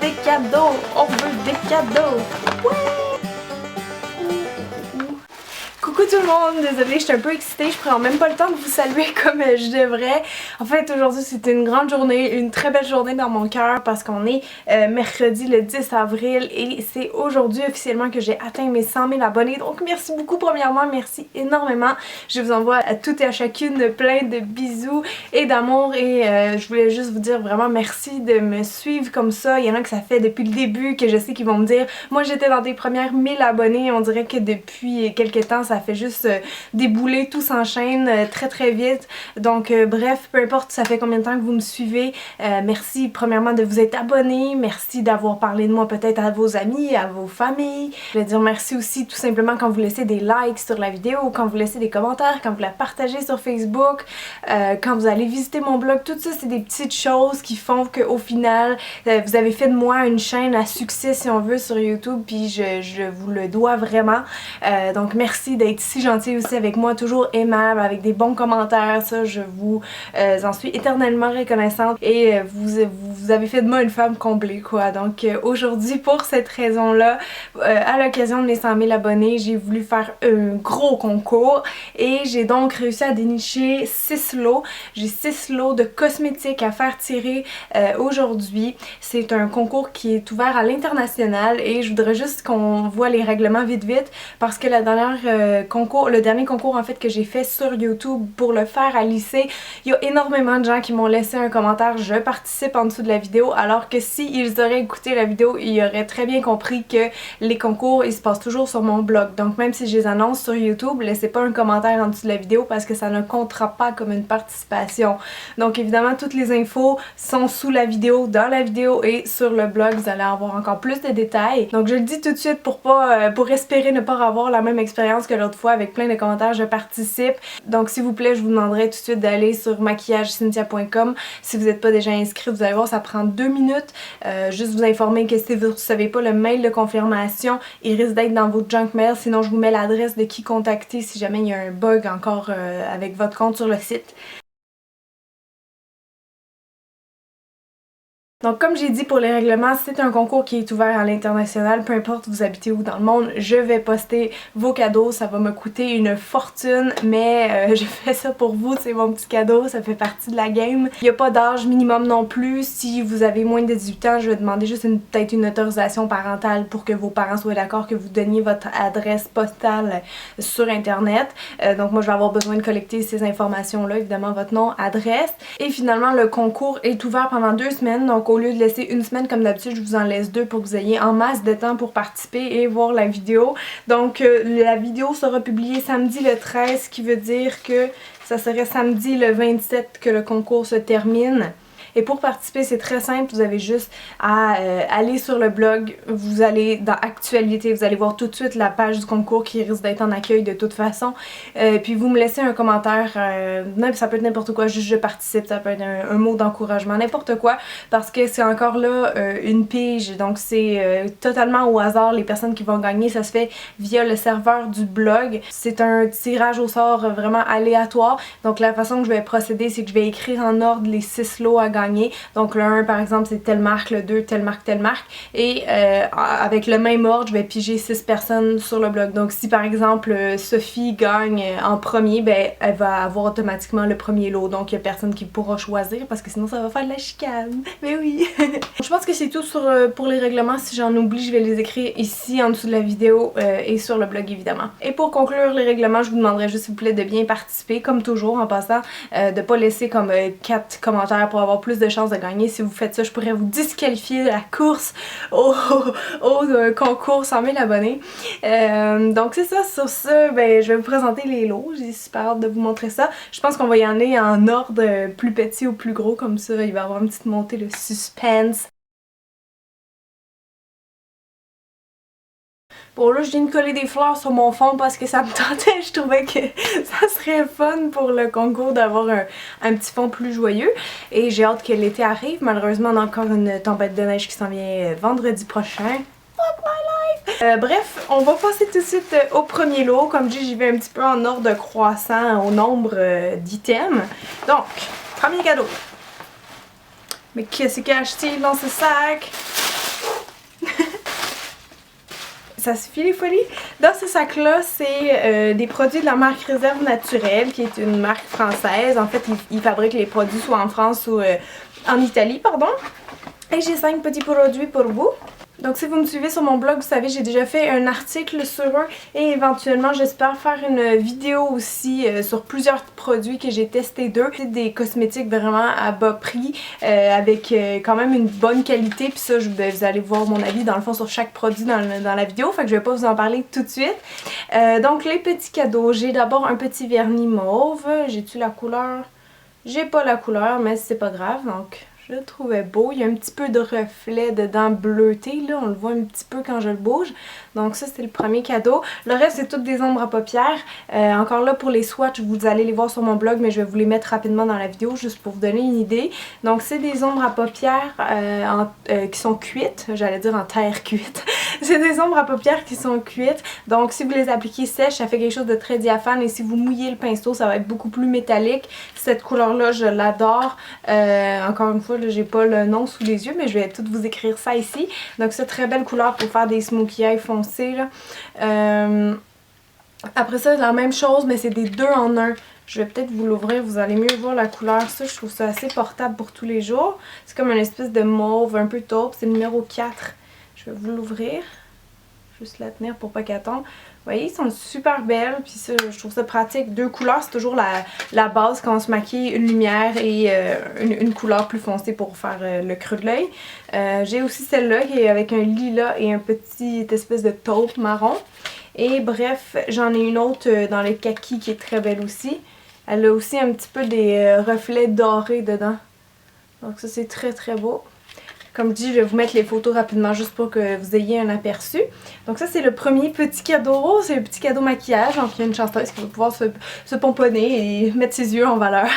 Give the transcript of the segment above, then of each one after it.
des cadeaux! On veut des cadeaux! Ouais! Coucou tout le monde, désolée, je suis un peu excitée, je prends même pas le temps de vous saluer comme je devrais. En fait, aujourd'hui c'était une grande journée, une très belle journée dans mon cœur parce qu'on est mercredi le 10 avril et c'est aujourd'hui officiellement que j'ai atteint mes 100 000 abonnés. Donc merci beaucoup premièrement, merci énormément. Je vous envoie à toutes et à chacune plein de bisous et d'amour et je voulais juste vous dire vraiment merci de me suivre comme ça. Il y en a que ça fait depuis le début que je sais qu'ils vont me dire, moi j'étais dans tes premières 1000 abonnés, on dirait que depuis quelques temps ça fait juste débouler, tout s'enchaîne très très vite. Donc bref, peu importe ça fait combien de temps que vous me suivez, merci premièrement de vous être abonné, merci d'avoir parlé de moi peut-être à vos amis, à vos familles. Je vais dire merci aussi tout simplement quand vous laissez des likes sur la vidéo, quand vous laissez des commentaires, quand vous la partagez sur Facebook, quand vous allez visiter mon blog, tout ça c'est des petites choses qui font qu'au final vous avez fait de moi une chaîne à succès si on veut sur YouTube, puis je vous le dois vraiment. Donc merci d'être si gentil aussi avec moi, toujours aimable, avec des bons commentaires, ça je vous en suis éternellement reconnaissante et vous avez fait de moi une femme comblée quoi. Donc aujourd'hui pour cette raison là, à l'occasion de mes 100 000 abonnés, j'ai voulu faire un gros concours et j'ai donc réussi à dénicher 6 lots. J'ai 6 lots de cosmétiques à faire tirer aujourd'hui. C'est un concours qui est ouvert à l'international et je voudrais juste qu'on voit les règlements vite parce que le dernier concours en fait que j'ai fait sur YouTube pour le faire à lycée, il y a énormément de gens qui m'ont laissé un commentaire je participe en dessous de la vidéo, alors que si ils auraient écouté la vidéo, ils auraient très bien compris que les concours ils se passent toujours sur mon blog. Donc même si je les annonce sur YouTube, laissez pas un commentaire en dessous de la vidéo parce que ça ne comptera pas comme une participation. Donc évidemment toutes les infos sont sous la vidéo, dans la vidéo et sur le blog, vous allez avoir encore plus de détails. Donc je le dis tout de suite pour espérer ne pas avoir la même expérience que l'autre fois avec plein de commentaires je participe. Donc s'il vous plaît je vous demanderai tout de suite d'aller sur maquillageCynthia.com. Si vous n'êtes pas déjà inscrit, vous allez voir ça prend 2 minutes. Juste vous informer que si vous ne savez pas le mail de confirmation, il risque d'être dans votre junk mail, sinon je vous mets l'adresse de qui contacter si jamais il y a un bug encore avec votre compte sur le site. Donc comme j'ai dit pour les règlements, c'est un concours qui est ouvert à l'international, peu importe vous habitez où dans le monde, je vais poster vos cadeaux, ça va me coûter une fortune, mais je fais ça pour vous, c'est mon petit cadeau, ça fait partie de la game. Il n'y a pas d'âge minimum non plus, si vous avez moins de 18 ans, je vais demander juste peut-être une autorisation parentale pour que vos parents soient d'accord que vous donniez votre adresse postale sur internet. Donc moi je vais avoir besoin de collecter ces informations-là, évidemment votre nom, adresse. Et finalement le concours est ouvert pendant 2 semaines, donc au lieu de laisser une semaine comme d'habitude, je vous en laisse 2 pour que vous ayez en masse de temps pour participer et voir la vidéo. Donc la vidéo sera publiée samedi le 13, ce qui veut dire que ça serait samedi le 27 que le concours se termine. Et pour participer, c'est très simple, vous avez juste à aller sur le blog, vous allez dans actualité, vous allez voir tout de suite la page du concours qui risque d'être en accueil de toute façon. Puis vous me laissez un commentaire, ça peut être n'importe quoi, juste je participe, ça peut être un mot d'encouragement, n'importe quoi, parce que c'est encore là une pige, donc c'est totalement au hasard les personnes qui vont gagner, ça se fait via le serveur du blog. C'est un tirage au sort vraiment aléatoire, donc la façon que je vais procéder, c'est que je vais écrire en ordre les 6 lots à gagner. Donc le 1 par exemple c'est telle marque, le 2 telle marque, et avec le même ordre je vais piger 6 personnes sur le blog. Donc si par exemple Sophie gagne en premier, ben elle va avoir automatiquement le premier lot, donc il n'y a personne qui pourra choisir parce que sinon ça va faire de la chicane. Mais oui. Je pense que c'est tout pour les règlements. Si j'en oublie je vais les écrire ici en dessous de la vidéo et sur le blog évidemment. Et pour conclure les règlements, je vous demanderai juste s'il vous plaît de bien participer comme toujours en passant, de pas laisser comme 4 commentaires pour avoir plus de chances de gagner. Si vous faites ça, je pourrais vous disqualifier de la course au concours 100 000 abonnés. Donc c'est ça, sur ce, ben, je vais vous présenter les lots. J'ai super hâte de vous montrer ça. Je pense qu'on va y aller en ordre plus petit au plus gros, comme ça il va y avoir une petite montée de suspense. Bon là je viens de coller des fleurs sur mon fond parce que ça me tentait, je trouvais que ça serait fun pour le concours d'avoir un petit fond plus joyeux et j'ai hâte que l'été arrive. Malheureusement on a encore une tempête de neige qui s'en vient vendredi prochain. Fuck my life! Bref, on va passer tout de suite au premier lot. Comme je dis, j'y vais un petit peu en ordre croissant au nombre d'items. Donc, premier cadeau. Mais qu'est-ce qu'il y a acheté dans ce sac? ça suffit les folies. Dans ce sac-là, c'est des produits de la marque Réserve Naturelle, qui est une marque française. En fait, ils fabriquent les produits soit en France ou en Italie, pardon. Et j'ai 5 petits produits pour vous. Donc si vous me suivez sur mon blog, vous savez, j'ai déjà fait un article sur eux et éventuellement j'espère faire une vidéo aussi sur plusieurs produits que j'ai testés d'eux. C'est des cosmétiques vraiment à bas prix avec quand même une bonne qualité, puis ça vous allez voir mon avis dans le fond sur chaque produit dans la vidéo, fait que je vais pas vous en parler tout de suite. Donc les petits cadeaux, j'ai d'abord un petit vernis mauve. J'ai-tu la couleur? J'ai pas la couleur, mais c'est pas grave, donc je le trouvais beau. Il y a un petit peu de reflet dedans bleuté, là, on le voit un petit peu quand je le bouge. Donc ça, c'est le premier cadeau. Le reste, c'est toutes des ombres à paupières. Encore là, pour les swatchs, vous allez les voir sur mon blog, mais je vais vous les mettre rapidement dans la vidéo, juste pour vous donner une idée. Donc c'est des ombres à paupières qui sont cuites, j'allais dire en terre cuite. C'est des ombres à paupières qui sont cuites. Donc si vous les appliquez sèches, ça fait quelque chose de très diaphane, et si vous mouillez le pinceau, ça va être beaucoup plus métallique. Cette couleur-là, je l'adore. Encore une fois, j'ai pas le nom sous les yeux, mais je vais tout vous écrire ça ici. Donc c'est très belle couleur pour faire des smokey eyes foncés là. Après ça, la même chose, mais c'est des 2 en 1. Je vais peut-être vous l'ouvrir, vous allez mieux voir la couleur. Ça, je trouve ça assez portable pour tous les jours. C'est comme une espèce de mauve un peu taupe. C'est le numéro 4. Je vais vous l'ouvrir. Juste la tenir pour pas qu'elle tombe. Vous voyez, ils sont super belles, puis ça, je trouve ça pratique. 2 couleurs, c'est toujours la base quand on se maquille, une lumière et une couleur plus foncée pour faire le creux de l'œil. J'ai aussi celle-là qui est avec un lilas et un petit espèce de taupe marron. Et bref, j'en ai une autre dans le kaki qui est très belle aussi. Elle a aussi un petit peu des reflets dorés dedans. Donc ça, c'est très très beau. Comme dit, je vais vous mettre les photos rapidement juste pour que vous ayez un aperçu. Donc ça, c'est le premier petit cadeau. C'est le petit cadeau maquillage. Donc il y a une chanteuse qui va pouvoir se pomponner et mettre ses yeux en valeur.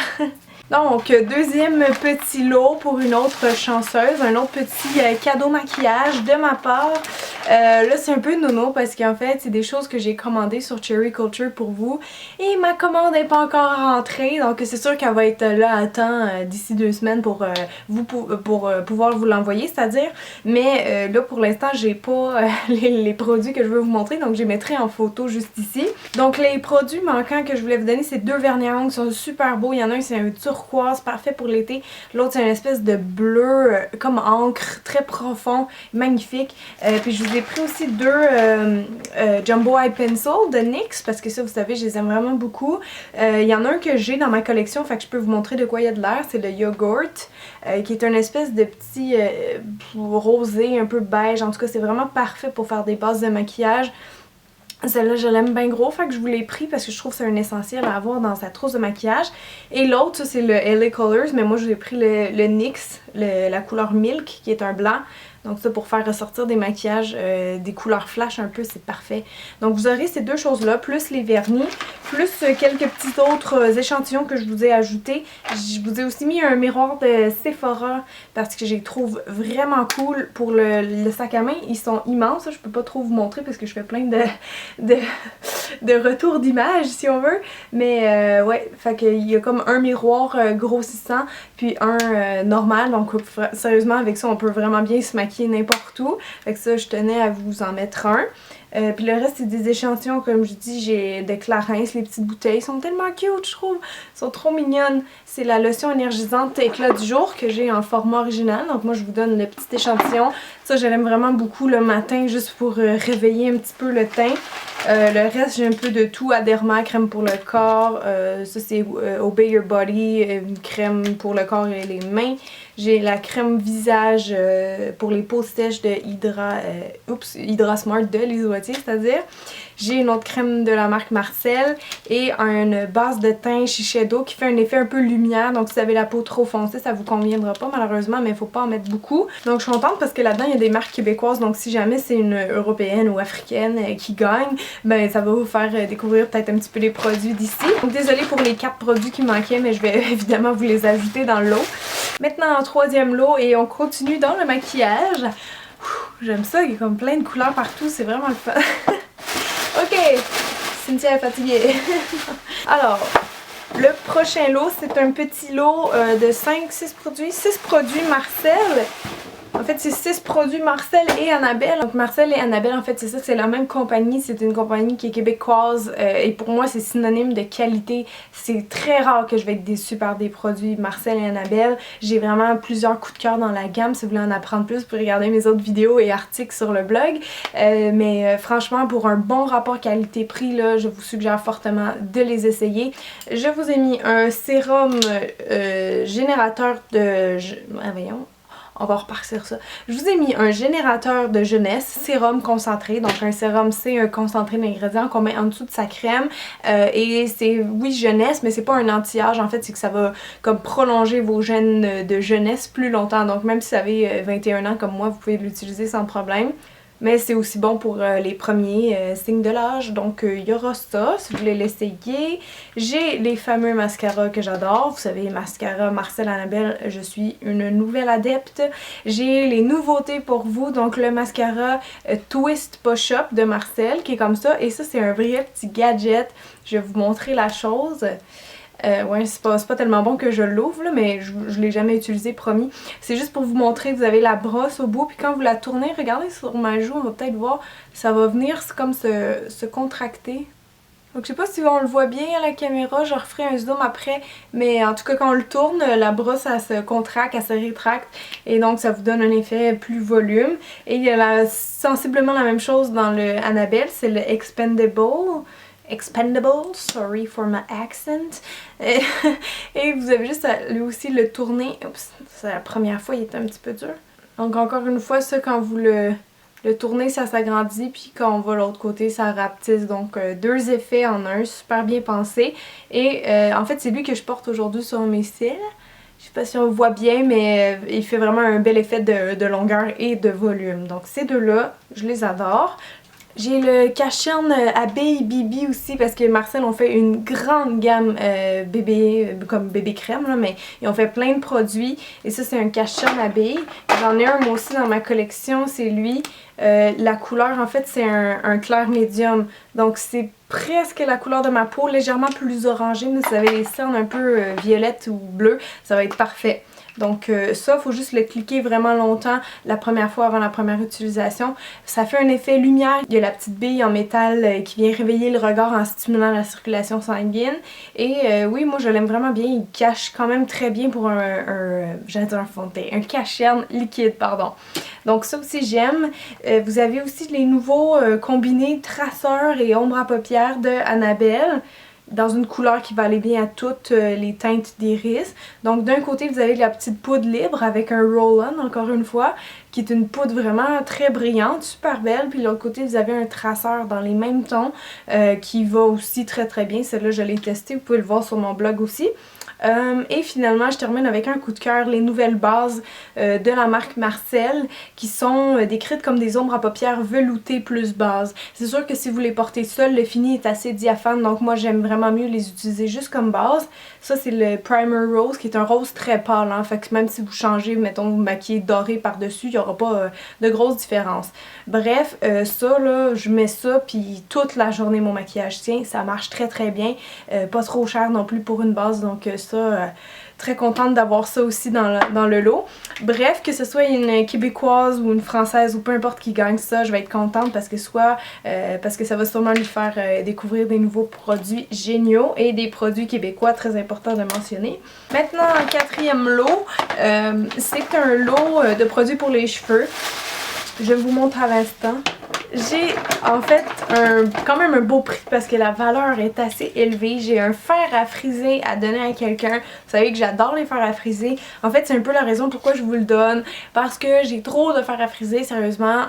Donc, deuxième petit lot pour une autre chanceuse, un autre petit cadeau maquillage de ma part. Là, c'est un peu nono parce qu'en fait, c'est des choses que j'ai commandées sur Cherry Culture pour vous. Et ma commande n'est pas encore rentrée, donc c'est sûr qu'elle va être là à temps d'ici 2 semaines pour pouvoir vous l'envoyer, c'est-à-dire. Mais là, pour l'instant, j'ai pas les produits que je veux vous montrer, donc je les mettrai en photo juste ici. Donc, les produits manquants que je voulais vous donner, c'est 2 vernis à ongles qui sont super beaux. Il y en a un, c'est un turquoise, parfait pour l'été. L'autre, c'est une espèce de bleu comme encre, très profond, magnifique. Puis je vous ai pris aussi 2 Jumbo Eye Pencil de NYX, parce que ça, vous savez, je les aime vraiment beaucoup. Il y en a un que j'ai dans ma collection, fait que je peux vous montrer de quoi il y a de l'air. C'est le Yogurt, qui est une espèce de petit rosé, un peu beige. En tout cas, c'est vraiment parfait pour faire des bases de maquillage. Celle-là, je l'aime bien gros, fait que je vous l'ai pris parce que je trouve que c'est un essentiel à avoir dans sa trousse de maquillage. Et l'autre, ça c'est le LA Colors, mais moi je vous ai pris le NYX, la couleur Milk, qui est un blanc. Donc ça, pour faire ressortir des maquillages, des couleurs flash un peu, c'est parfait. Donc vous aurez ces 2 choses-là, plus les vernis, plus quelques petits autres échantillons que je vous ai ajoutés. Je vous ai aussi mis un miroir de Sephora parce que je les trouve vraiment cool pour le sac à main. Ils sont immenses, je peux pas trop vous montrer parce que je fais plein de retours d'image si on veut. Mais ouais, fait qu'il y a comme un miroir grossissant puis un normal. Donc sérieusement, avec ça, on peut vraiment bien se maquiller n'importe où. Fait que ça, je tenais à vous en mettre un. Puis le reste, c'est des échantillons, comme je dis, j'ai de Clarins, les petites bouteilles. Ils sont tellement cute, je trouve. Ils sont trop mignonnes. C'est la lotion énergisante éclat du jour que j'ai en format original. Donc moi, je vous donne le petit échantillon. Ça, je l'aime vraiment beaucoup le matin, juste pour réveiller un petit peu le teint. Le reste, j'ai un peu de tout. Aderma, crème pour le corps. Ça, c'est Obey Your Body, une crème pour le corps et les mains. J'ai la crème visage pour les peaux sèches de Hydra Smart de Lise Wattier, c'est-à-dire. J'ai une autre crème de la marque Marcel et une base de teint Shiseido qui fait un effet un peu lumière. Donc si vous avez la peau trop foncée, ça vous conviendra pas malheureusement, mais il faut pas en mettre beaucoup. Donc je suis contente parce que là-dedans, il y a des marques québécoises. Donc si jamais c'est une européenne ou africaine qui gagne, ben ça va vous faire découvrir peut-être un petit peu les produits d'ici. Donc désolée pour les 4 produits qui manquaient, mais je vais évidemment vous les ajouter dans le lot. Maintenant en 3e lot et on continue dans le maquillage. J'aime ça, il y a comme plein de couleurs partout, c'est vraiment le fun. Ok, Cynthia est fatiguée. Alors, le prochain lot, c'est un petit lot de 6 produits Marcel. En fait, c'est 6 produits Marcel et Annabelle. Donc Marcel et Annabelle, en fait, c'est ça, c'est la même compagnie. C'est une compagnie qui est québécoise et pour moi, c'est synonyme de qualité. C'est très rare que je vais être déçue par des produits Marcel et Annabelle. J'ai vraiment plusieurs coups de cœur dans la gamme. Si vous voulez en apprendre plus, vous pouvez regarder mes autres vidéos et articles sur le blog. Mais franchement, pour un bon rapport qualité-prix, là, je vous suggère fortement de les essayer. Je vous ai mis un sérum générateur de... voyons. On va repartir ça. Je vous ai mis un générateur de jeunesse, sérum concentré. Donc un sérum, c'est un concentré d'ingrédients qu'on met en dessous de sa crème. Et c'est, oui, jeunesse, mais c'est pas un anti-âge. En fait, c'est que ça va comme prolonger vos gènes de jeunesse plus longtemps. Donc même si vous avez 21 ans comme moi, vous pouvez l'utiliser sans problème. Mais c'est aussi bon pour les premiers signes de l'âge. Donc il y aura ça si vous voulez l'essayer. J'ai les fameux mascaras que j'adore. Vous savez, mascara Marcel Annabelle, je suis une nouvelle adepte. J'ai les nouveautés pour vous. Donc le mascara Twist Push Up de Marcel qui est comme ça. Et ça, c'est un vrai petit gadget. Je vais vous montrer la chose. Ouais, c'est pas tellement bon que je l'ouvre là, mais je l'ai jamais utilisé, promis. C'est juste pour vous montrer, vous avez la brosse au bout, puis quand vous la tournez, regardez sur ma joue, on va peut-être voir, ça va venir comme se contracter. Donc je sais pas si on le voit bien à la caméra, je referai un zoom après, mais en tout cas quand on le tourne, la brosse elle se contracte, elle se rétracte, et donc ça vous donne un effet plus volume. Et il y a sensiblement la même chose dans le Annabelle, c'est le Expendable, sorry for my accent. Et vous avez juste à lui aussi le tourner. Oups, c'est la première fois, il était un petit peu dur. Donc encore une fois, ça quand vous le tournez, ça s'agrandit, puis quand on va de l'autre côté, ça rapetisse. Donc deux effets en un, super bien pensé. Et en fait, c'est lui que je porte aujourd'hui sur mes cils. Je sais pas si on le voit bien, mais il fait vraiment un bel effet de longueur et de volume. Donc ces deux-là, je les adore. J'ai le cache-cerne abeille Bibi aussi parce que Marcel ont fait une grande gamme bébé, comme bébé crème là, mais ils ont fait plein de produits et ça c'est un cache-cerne abeille. J'en ai un moi aussi dans ma collection, c'est lui. La couleur en fait c'est un clair médium, donc c'est presque la couleur de ma peau, légèrement plus orangée, mais si vous avez les cernes un peu violettes ou bleues, ça va être parfait. Donc ça, il faut juste le cliquer vraiment longtemps la première fois avant la première utilisation. Ça fait un effet lumière. Il y a la petite bille en métal qui vient réveiller le regard en stimulant la circulation sanguine. Et oui, moi je l'aime vraiment bien. Il cache quand même très bien pour j'allais dire un fond de teint, un cache-cerne liquide, pardon. Donc ça aussi j'aime. Vous avez aussi les nouveaux combinés traceurs et ombre à paupières de Annabelle, dans une couleur qui va aller bien à toutes les teintes d'iris. Donc d'un côté vous avez la petite poudre libre avec un roll-on encore une fois, qui est une poudre vraiment très brillante, super belle. Puis de l'autre côté vous avez un traceur dans les mêmes tons qui va aussi très très bien. Celle-là je l'ai testé, vous pouvez le voir sur mon blog aussi. Et finalement je termine avec un coup de cœur, les nouvelles bases de la marque Marcel qui sont décrites comme des ombres à paupières veloutées plus base. C'est sûr que si vous les portez seules, le fini est assez diaphane, donc moi j'aime vraiment mieux les utiliser juste comme base. Ça c'est le Primer Rose qui est un rose très pâle, hein, fait que même si vous changez, mettons vous maquillez doré par dessus, il n'y aura pas de grosse différence. Bref, ça là, je mets ça puis toute la journée mon maquillage tient, ça marche très très bien, pas trop cher non plus pour une base, donc ça, très contente d'avoir ça aussi dans le lot. Bref, que ce soit une québécoise ou une française ou peu importe qui gagne ça, je vais être contente parce que parce que ça va sûrement lui faire découvrir des nouveaux produits géniaux et des produits québécois très importants de mentionner. Maintenant, le quatrième lot, c'est un lot de produits pour les cheveux. Je vous montre à l'instant. J'ai en fait quand même un beau prix parce que la valeur est assez élevée. J'ai un fer à friser à donner à quelqu'un. Vous savez que j'adore les fers à friser. En fait, c'est un peu la raison pourquoi je vous le donne. Parce que j'ai trop de fer à friser, sérieusement.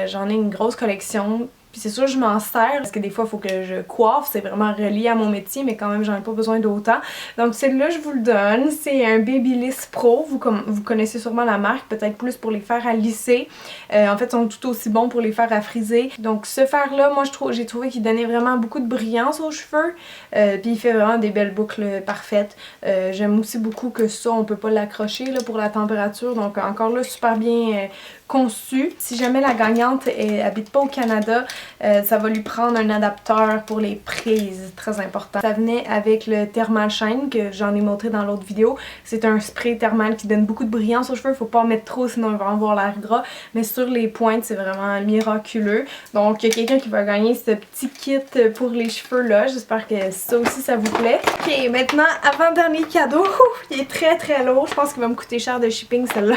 J'en ai une grosse collection. Puis c'est sûr je m'en sers parce que des fois il faut que je coiffe, c'est vraiment relié à mon métier mais quand même j'en ai pas besoin d'autant. Donc celui-là je vous le donne, c'est un Babyliss Pro, vous connaissez sûrement la marque, peut-être plus pour les fers à lisser. En fait ils sont tout aussi bons pour les fers à friser. Donc ce fer là, moi j'ai trouvé qu'il donnait vraiment beaucoup de brillance aux cheveux. Puis il fait vraiment des belles boucles parfaites. J'aime aussi beaucoup que ça on peut pas l'accrocher là pour la température, donc encore là super bien conçu. Si jamais la gagnante habite pas au Canada, Ça va lui prendre un adapteur pour les prises, très important. Ça venait avec le Thermal Shine que j'en ai montré dans l'autre vidéo. C'est un spray thermal qui donne beaucoup de brillance aux cheveux, faut pas en mettre trop sinon il va avoir l'air gras, mais sur les pointes c'est vraiment miraculeux. Donc il y a quelqu'un qui va gagner ce petit kit pour les cheveux là, j'espère que ça aussi ça vous plaît. Ok, maintenant avant-dernier cadeau, il est très lourd, je pense qu'il va me coûter cher de shipping celle-là.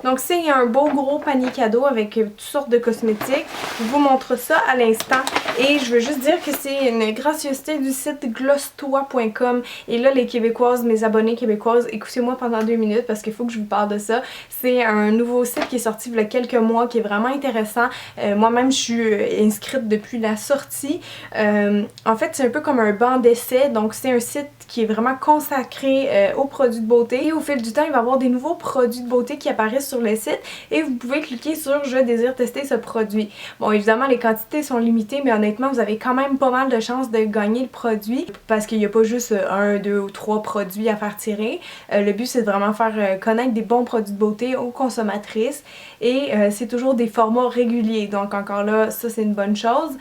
Donc c'est un beau gros panier cadeau avec toutes sortes de cosmétiques. Je vous montre ça à l'instant et je veux juste dire que c'est une gracieuseté du site glosstoi.com et là les Québécoises, mes abonnés québécoises, écoutez-moi pendant 2 minutes parce qu'il faut que je vous parle de ça. C'est un nouveau site qui est sorti il y a quelques mois qui est vraiment intéressant. Moi-même je suis inscrite depuis la sortie. En fait c'est un peu comme un banc d'essai, donc c'est un site qui est vraiment consacré aux produits de beauté et au fil du temps il va y avoir des nouveaux produits de beauté qui apparaissent sur le site et vous pouvez cliquer sur je désire tester ce produit. Bon évidemment les quantités sont limitées mais honnêtement vous avez quand même pas mal de chances de gagner le produit parce qu'il n'y a pas juste 1, 2 ou 3 produits à faire tirer. Le but c'est de vraiment faire connaître des bons produits de beauté aux consommatrices et c'est toujours des formats réguliers, donc encore là ça c'est une bonne chose.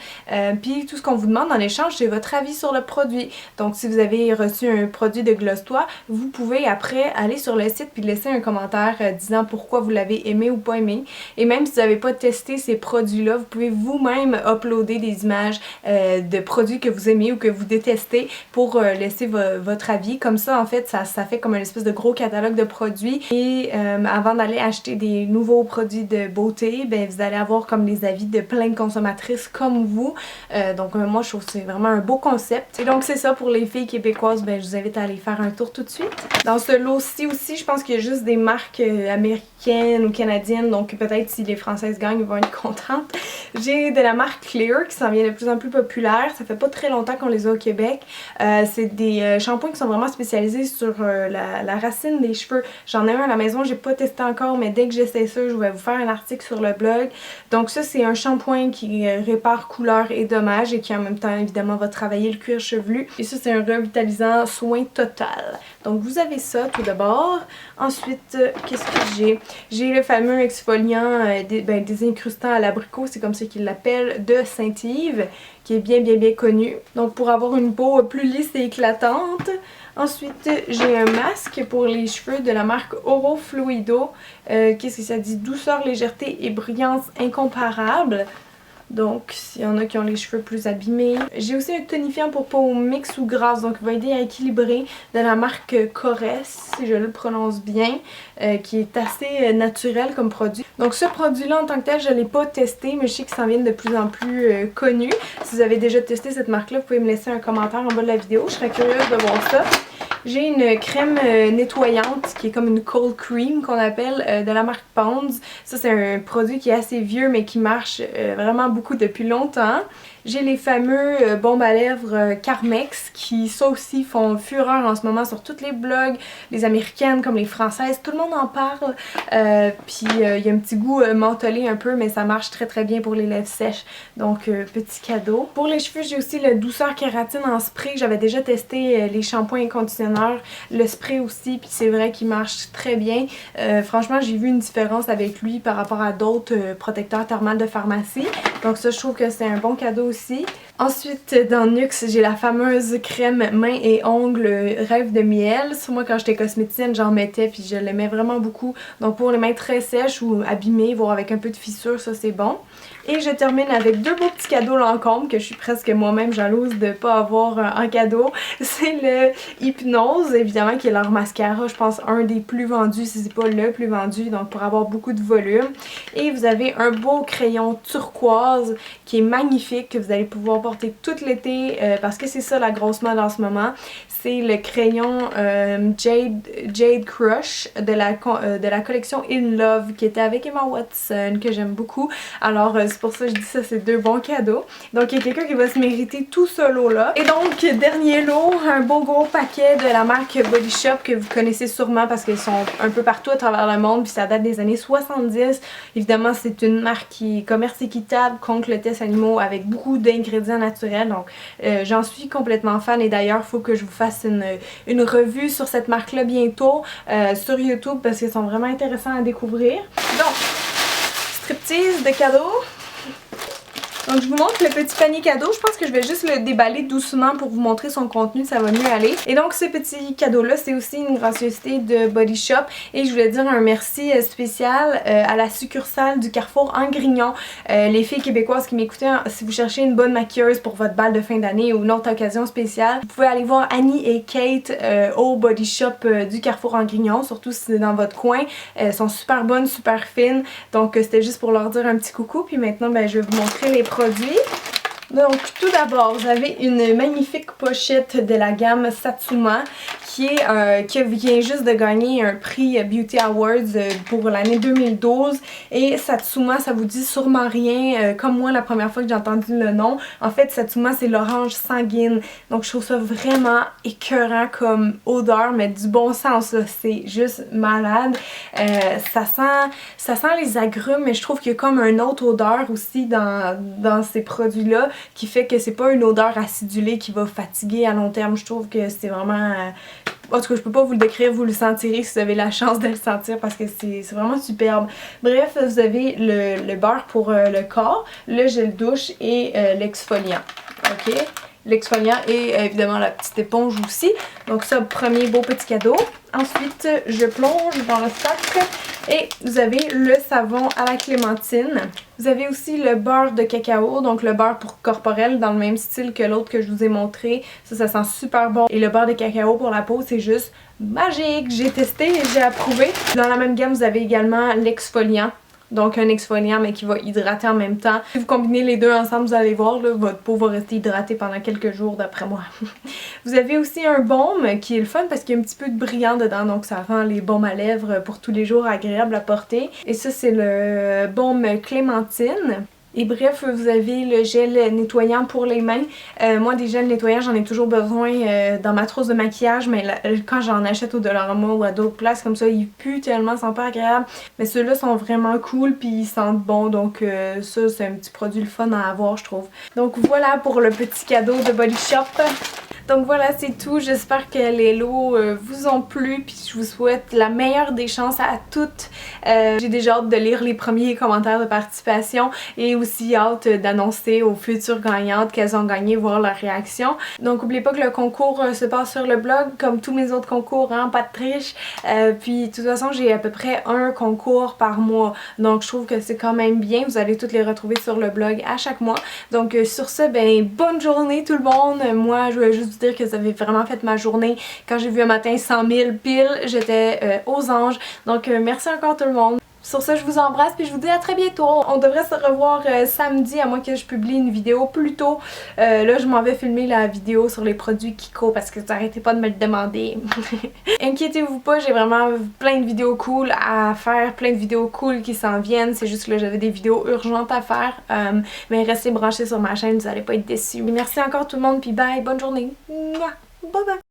Puis tout ce qu'on vous demande en échange c'est votre avis sur le produit. Donc si vous avez reçu un produit de Glosstoi, vous pouvez après aller sur le site puis laisser un commentaire disant pourquoi vous l'avez aimé ou pas aimé. Et même si vous n'avez pas testé ces produits-là, vous pouvez vous-même uploader des images de produits que vous aimez ou que vous détestez pour laisser votre avis. Comme ça en fait ça fait comme une espèce de gros catalogue de produits et avant d'aller acheter des nouveaux produits de beauté, ben vous allez avoir comme les avis de plein de consommatrices comme vous. Donc moi je trouve que c'est vraiment un beau concept. Et donc c'est ça pour les filles québécoises, ben je vous invite à aller faire un tour tout de suite. Dans ce lot-ci aussi, je pense qu'il y a juste des marques américaines ou canadiennes, donc peut-être si les françaises gagnent, ils vont être contentes. J'ai de la marque Clear qui s'en vient de plus en plus populaire, ça fait pas très longtemps qu'on les a au Québec. C'est des shampoings qui sont vraiment spécialisés sur la racine des cheveux. J'en ai un à la maison, j'ai pas testé encore, mais dès que j'essaie ça, je vais vous faire un article sur le blog. Donc ça c'est un shampoing qui répare couleurs et dommages et qui en même temps évidemment va travailler le cuir chevelu. Et ça c'est un revitalisant soin total. Donc vous avez ça tout d'abord. Ensuite, qu'est-ce que j'ai? J'ai le fameux exfoliant désincrustant à l'abricot, c'est comme ça qu'ils l'appellent, de Saint-Yves, qui est bien connu. Donc pour avoir une peau plus lisse et éclatante. Ensuite, j'ai un masque pour les cheveux de la marque Oro Fluido. Qu'est-ce que ça dit? Douceur, légèreté et brillance incomparable. Donc, s'il y en a qui ont les cheveux plus abîmés. J'ai aussi un tonifiant pour peau mixte ou grasse, donc il va aider à équilibrer, de la marque Corès, si je le prononce bien, qui est assez naturel comme produit. Donc ce produit-là en tant que tel, je ne l'ai pas testé, mais je sais que ça vient de plus en plus connu. Si vous avez déjà testé cette marque-là, vous pouvez me laisser un commentaire en bas de la vidéo, je serais curieuse de voir ça. J'ai une crème nettoyante qui est comme une cold cream qu'on appelle de la marque Pond's. Ça c'est un produit qui est assez vieux mais qui marche vraiment beaucoup depuis longtemps. J'ai les fameux bombes à lèvres Carmex qui ça aussi font fureur en ce moment sur tous les blogs, les américaines comme les françaises, tout le monde en parle. Puis il y a un petit goût mentholé un peu mais ça marche très bien pour les lèvres sèches. Donc petit cadeau. Pour les cheveux j'ai aussi le douceur kératine en spray. J'avais déjà testé les shampoings et conditionneurs, le spray aussi puis c'est vrai qu'il marche très bien. Franchement j'ai vu une différence avec lui par rapport à d'autres protecteurs thermales de pharmacie. Donc ça je trouve que c'est un bon cadeau aussi. Ensuite dans NYX j'ai la fameuse crème mains et ongles Rêve de miel. Sur moi quand j'étais cosméticienne j'en mettais puis je l'aimais vraiment beaucoup. Donc pour les mains très sèches ou abîmées, voire avec un peu de fissure, ça c'est bon. Et je termine avec deux beaux petits cadeaux Lancôme que je suis presque moi-même jalouse de ne pas avoir en cadeau. C'est le Hypnose, évidemment, qui est leur mascara, je pense un des plus vendus, si c'est pas le plus vendu, donc pour avoir beaucoup de volume. Et vous avez un beau crayon turquoise qui est magnifique, que vous allez pouvoir porter tout l'été parce que c'est ça la grosse mode en ce moment. C'est le crayon Jade Crush de la collection In Love qui était avec Emma Watson, que j'aime beaucoup. Alors c'est pour ça que je dis ça, c'est deux bons cadeaux. Donc il y a quelqu'un qui va se mériter tout ce lot là. Et donc dernier lot, un beau gros paquet de la marque Body Shop que vous connaissez sûrement parce qu'ils sont un peu partout à travers le monde puis ça date des années 70. Évidemment c'est une marque qui est commerce équitable contre le test animaux avec beaucoup d'ingrédients naturels. Donc j'en suis complètement fan et d'ailleurs il faut que je vous fasse une revue sur cette marque là bientôt sur YouTube parce qu'ils sont vraiment intéressants à découvrir. Donc striptease de cadeaux. Donc je vous montre le petit panier cadeau. Je pense que je vais juste le déballer doucement pour vous montrer son contenu, ça va mieux aller. Et donc ce petit cadeau là, c'est aussi une gracieuseté de Body Shop. Et je voulais dire un merci spécial à la succursale du Carrefour en Grignon. Les filles québécoises qui m'écoutaient, si vous cherchez une bonne maquilleuse pour votre bal de fin d'année ou une autre occasion spéciale, vous pouvez aller voir Annie et Kate au Body Shop du Carrefour en Grignon, surtout si c'est dans votre coin. Elles sont super bonnes, super fines. Donc c'était juste pour leur dire un petit coucou. Puis maintenant, ben, je vais vous montrer les produits. Donc tout d'abord, vous avez une magnifique pochette de la gamme Satsuma qui vient juste de gagner un prix Beauty Awards pour l'année 2012. Et Satsuma, ça vous dit sûrement rien, comme moi la première fois que j'ai entendu le nom. En fait, Satsuma, c'est l'orange sanguine. Donc je trouve ça vraiment écœurant comme odeur, mais du bon sens, c'est juste malade. Ça sent les agrumes, mais je trouve qu'il y a comme une autre odeur aussi dans ces produits-là qui fait que c'est pas une odeur acidulée qui va fatiguer à long terme. Je trouve que c'est vraiment... En tout cas, je peux pas vous le décrire, vous le sentirez si vous avez la chance de le sentir parce que c'est vraiment superbe. Bref, vous avez le beurre pour le corps, le gel douche et l'exfoliant. Ok? L'exfoliant et évidemment la petite éponge aussi. Donc ça, premier beau petit cadeau. Ensuite, je plonge dans le sac et vous avez le savon à la clémentine. Vous avez aussi le beurre de cacao, donc le beurre pour corporel dans le même style que l'autre que je vous ai montré. Ça sent super bon. Et le beurre de cacao pour la peau, c'est juste magique. J'ai testé et j'ai approuvé. Dans la même gamme, vous avez également l'exfoliant. Donc un exfoliant mais qui va hydrater en même temps. Si vous combinez les deux ensemble, vous allez voir, là, votre peau va rester hydratée pendant quelques jours d'après moi. Vous avez aussi un baume qui est le fun parce qu'il y a un petit peu de brillant dedans, donc ça rend les baumes à lèvres pour tous les jours agréables à porter. Et ça, c'est le baume clémentine. Et bref, vous avez le gel nettoyant pour les mains. Moi, des gels nettoyants, j'en ai toujours besoin dans ma trousse de maquillage, mais quand j'en achète au Dollarama ou à d'autres places comme ça, ils puent tellement, sont pas agréables. Mais ceux-là sont vraiment cool, puis ils sentent bon, donc ça, c'est un petit produit le fun à avoir, je trouve. Donc voilà pour le petit cadeau de Body Shop. Donc voilà, c'est tout. J'espère que les lots vous ont plu, puis je vous souhaite la meilleure des chances à toutes. J'ai déjà hâte de lire les premiers commentaires de participation et aussi hâte d'annoncer aux futures gagnantes qu'elles ont gagné, voir leur réaction. Donc n'oubliez pas que le concours se passe sur le blog, comme tous mes autres concours, hein, pas de triche. Puis de toute façon, j'ai à peu près un concours par mois, donc je trouve que c'est quand même bien. Vous allez toutes les retrouver sur le blog à chaque mois. Donc sur ce, ben bonne journée tout le monde. Moi, je voulais juste vous dire que ça avait vraiment fait ma journée. Quand j'ai vu un matin 100 000 pile, j'étais aux anges. Donc merci encore tout le monde. Sur ce, je vous embrasse puis je vous dis à très bientôt. On devrait se revoir samedi, à moins que je publie une vidéo plus tôt. Là, je m'en vais filmer la vidéo sur les produits Kiko parce que vous arrêtez pas de me le demander. Inquiétez-vous pas, j'ai vraiment plein de vidéos cool à faire, plein de vidéos cool qui s'en viennent. C'est juste que là, j'avais des vidéos urgentes à faire. Mais restez branchés sur ma chaîne, vous allez pas être déçus. Merci encore tout le monde puis bye, bonne journée. Mouah. Bye bye.